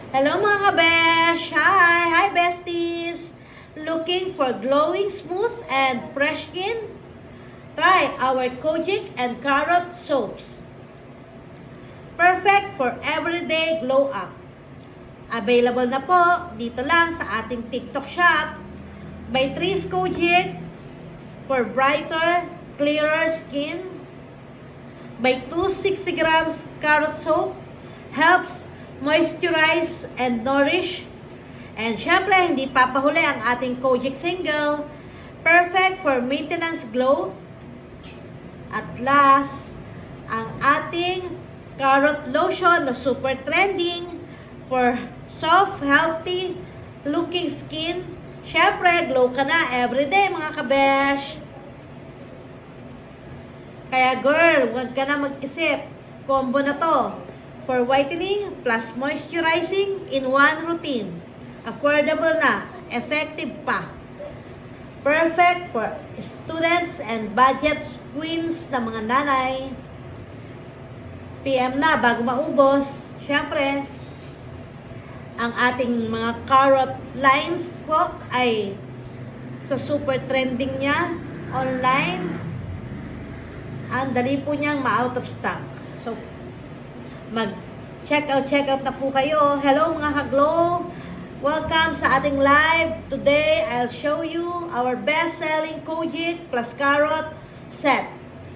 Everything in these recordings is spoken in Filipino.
Hello mga kabesh! Hi besties! Looking for glowing, smooth, and fresh skin? Try our Kojic and Carrot Soaps. Perfect for everyday glow up. Available na po dito lang sa ating TikTok shop. By 3 Kojic for brighter, clearer skin. By 260 grams Carrot Soap helps moisturize and nourish. And syempre, hindi papahuli ang ating Kojic Single. Perfect for maintenance glow. At last, ang ating Carrot Lotion na super trending for soft, healthy looking skin. Syempre, glow ka na everyday mga kabesh. Kaya girl, huwag ka na mag-isip. Combo na to. For whitening plus moisturizing in one routine. Affordable na, effective pa. Perfect for students and budget queens na mga nanay. PM na bago maubos. Siyempre, ang ating mga carrot lines po ay sa super trending niya online. Ang dali po niyang ma-out of stock. So, check out na po kayo. Hello mga ka-glow! Welcome sa ating live. Today, I'll show you our best-selling Kojic plus Carrot set.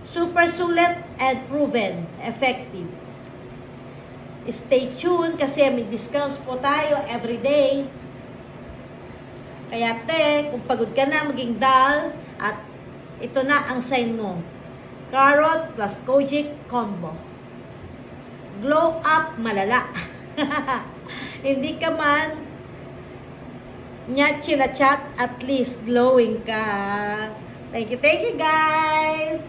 Super sulit and proven effective. Stay tuned kasi may discounts po tayo everyday. Kaya kung pagod ka na maging dull, at ito na ang sign mo. Carrot plus Kojic combo. Glow up malala. Hindi ka man chinachat, at least glowing ka. Thank you guys!